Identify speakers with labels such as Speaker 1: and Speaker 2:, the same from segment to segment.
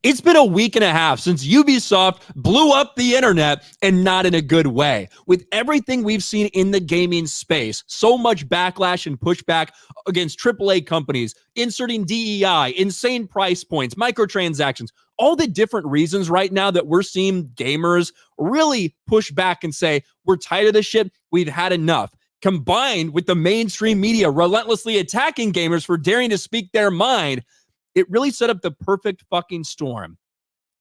Speaker 1: It's been a week and a half since Ubisoft blew up the internet, and not in a good way. With everything we've seen in the gaming space, so much backlash and pushback against AAA companies, inserting DEI, insane price points, microtransactions, all the different reasons right now that we're seeing gamers really push back and say, we're tired of this shit, we've had enough. Combined with the mainstream media relentlessly attacking gamers for daring to speak their mind, it really set up the perfect fucking storm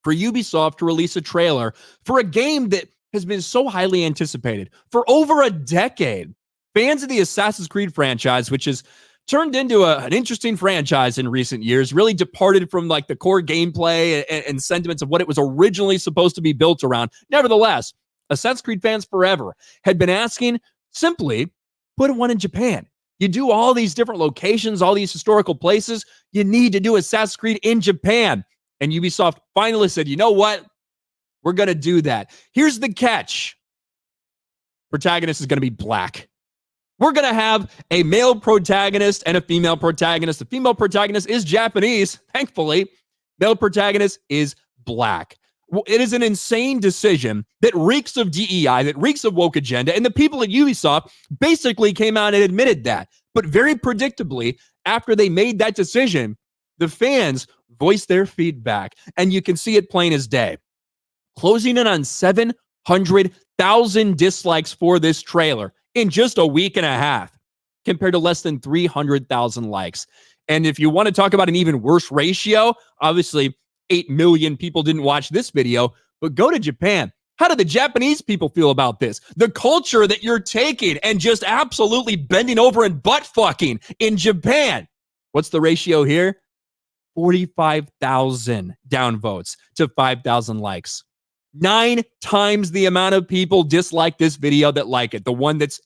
Speaker 1: for Ubisoft to release a trailer for a game that has been so highly anticipated for over a decade. Fans of the Assassin's Creed franchise, which has turned into an interesting franchise in recent years, really departed from like the core gameplay and sentiments of what it was originally supposed to be built around. Nevertheless, Assassin's Creed fans forever had been asking, simply, put one in Japan. You do all these different locations, all these historical places. You need to do Assassin's Creed in Japan. And Ubisoft finally said, you know what? We're going to do that. Here's the catch. Protagonist is going to be black. We're going to have a male protagonist and a female protagonist. The female protagonist is Japanese, thankfully. Male protagonist is black. It is an insane decision that reeks of DEI, that reeks of woke agenda, and the people at Ubisoft basically came out and admitted that. But very predictably, after they made that decision, the fans voiced their feedback, and you can see it plain as day. Closing in on 700,000 dislikes for this trailer in just a week and a half, compared to less than 300,000 likes. And if you want to talk about an even worse ratio, obviously 8 million people didn't watch this video, but go to Japan. How do the Japanese people feel about this? The culture that you're taking and just absolutely bending over and butt fucking in Japan. What's the ratio here? 45,000 downvotes to 5,000 likes. 9 times the amount of people dislike this video that like it. The one that's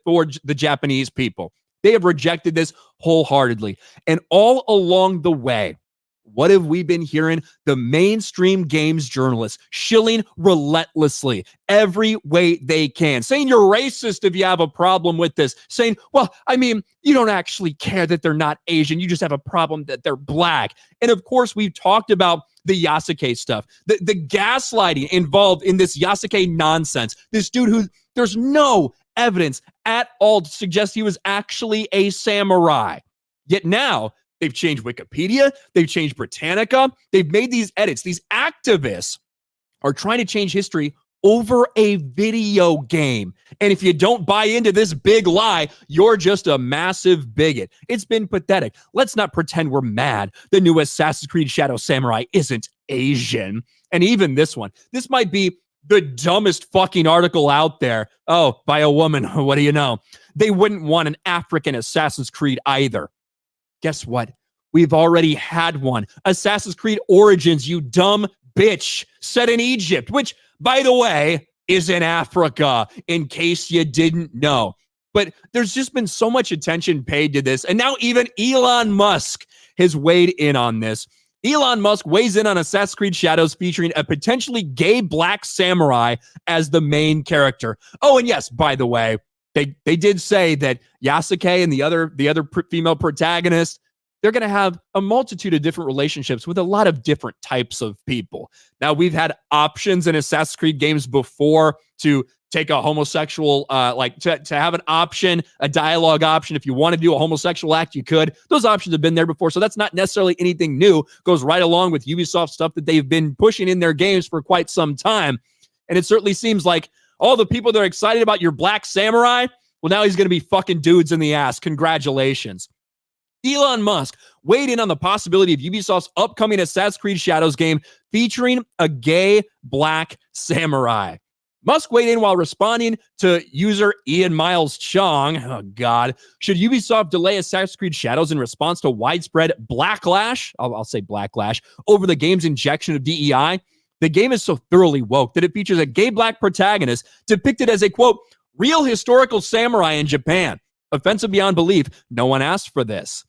Speaker 1: for the Japanese people. They have rejected this wholeheartedly. And all along the way, what have we been hearing? The mainstream games journalists shilling relentlessly every way they can, saying you're racist if you have a problem with this, saying, well, I mean, you don't actually care that they're not Asian. You just have a problem that they're black. And of course, we've talked about the Yasuke stuff, the gaslighting involved in this Yasuke nonsense. This dude who there's no evidence at all to suggest he was actually a samurai. Yet now, they've changed Wikipedia. They've changed Britannica. They've made these edits. These activists are trying to change history over a video game. And if you don't buy into this big lie, you're just a massive bigot. It's been pathetic. Let's not pretend we're mad the new Assassin's Creed Shadow Samurai isn't Asian. And even this one, this might be the dumbest fucking article out there. Oh, by a woman. What do you know? They wouldn't want an African Assassin's Creed either. Guess what? We've already had one. Assassin's Creed Origins, you dumb bitch, set in Egypt, which, by the way, is in Africa, in case you didn't know. But there's just been so much attention paid to this, and now even Elon Musk has weighed in on this. Elon Musk weighs in on Assassin's Creed Shadows featuring a potentially gay black samurai as the main character. Oh, and yes, by the way, They did say that Yasuke and the other female protagonist, they're going to have a multitude of different relationships with a lot of different types of people. Now, we've had options in Assassin's Creed games before to take a homosexual, to have an option, a dialogue option. If you want to do a homosexual act, you could. Those options have been there before, so that's not necessarily anything new. Goes right along with Ubisoft stuff that they've been pushing in their games for quite some time. And it certainly seems like all the people that are excited about your black samurai, well, now he's going to be fucking dudes in the ass. Congratulations. Elon Musk weighed in on the possibility of Ubisoft's upcoming Assassin's Creed Shadows game featuring a gay black samurai. Musk weighed in while responding to user Ian Miles Chong. Oh, God. Should Ubisoft delay Assassin's Creed Shadows in response to widespread backlash? I'll say backlash over the game's injection of DEI. The game is so thoroughly woke that it features a gay black protagonist depicted as a, quote, real historical samurai in Japan. Offensive beyond belief. No one asked for this.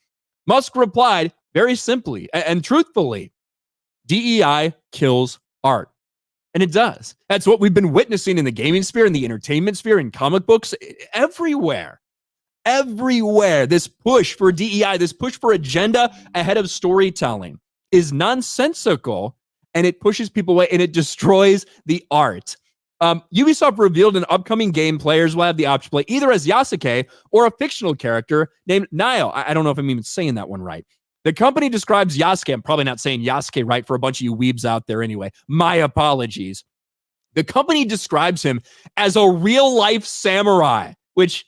Speaker 1: Musk replied very simply and truthfully, DEI kills art. And it does. That's what we've been witnessing in the gaming sphere, in the entertainment sphere, in comic books, everywhere. Everywhere. This push for DEI, this push for agenda ahead of storytelling is nonsensical and it pushes people away and it destroys the art. Ubisoft revealed an upcoming game players will have the option to play either as Yasuke or a fictional character named Nio. I don't know if I'm even saying that one right. The company describes Yasuke. I'm probably not saying Yasuke right for a bunch of you weebs out there anyway. My apologies. The company describes him as a real-life samurai, which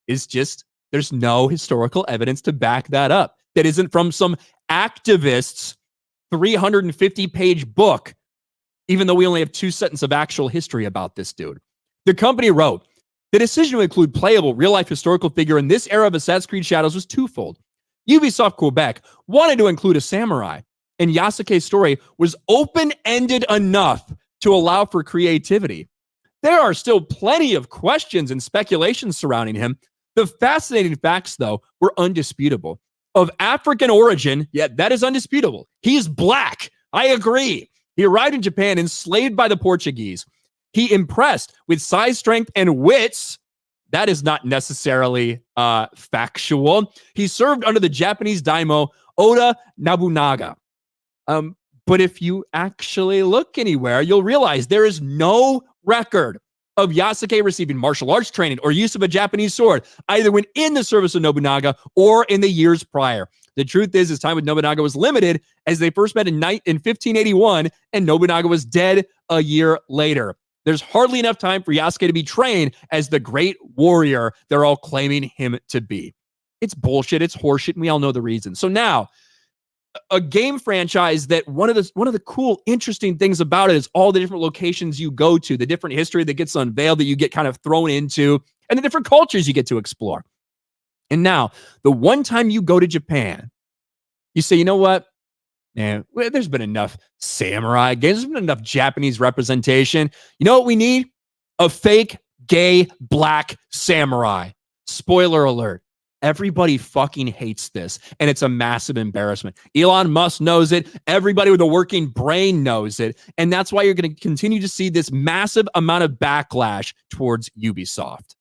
Speaker 1: is just, there's no historical evidence to back that up. That isn't from some activist's 350-page book, even though we only have 2 sentences of actual history about this dude. The company wrote, the decision to include playable real-life historical figure in this era of Assassin's Creed Shadows was twofold. Ubisoft Quebec wanted to include a samurai, and Yasuke's story was open-ended enough to allow for creativity. There are still plenty of questions and speculations surrounding him. The fascinating facts, though, were undisputable. Of African origin, yet that is undisputable. He's black. I agree. He arrived in Japan enslaved by the Portuguese. He impressed with size, strength, and wits. That is not necessarily factual. He served under the Japanese daimyo Oda Nobunaga. But if you actually look anywhere, you'll realize there is no record of Yasuke receiving martial arts training or use of a Japanese sword, either when in the service of Nobunaga or in the years prior. The truth is, his time with Nobunaga was limited, as they first met in 1581, and Nobunaga was dead a year later. There's hardly enough time for Yasuke to be trained as the great warrior they're all claiming him to be. It's bullshit. It's horseshit, and we all know the reason. So now, a game franchise that one of the cool, interesting things about it is all the different locations you go to, the different history that gets unveiled that you get kind of thrown into, and the different cultures you get to explore. And now, the one time you go to Japan, you say, you know what? Man, there's been enough samurai games. There's been enough Japanese representation. You know what we need? A fake, gay, black samurai. Spoiler alert. Everybody fucking hates this, and it's a massive embarrassment. Elon Musk knows it. Everybody with a working brain knows it, and that's why you're going to continue to see this massive amount of backlash towards Ubisoft.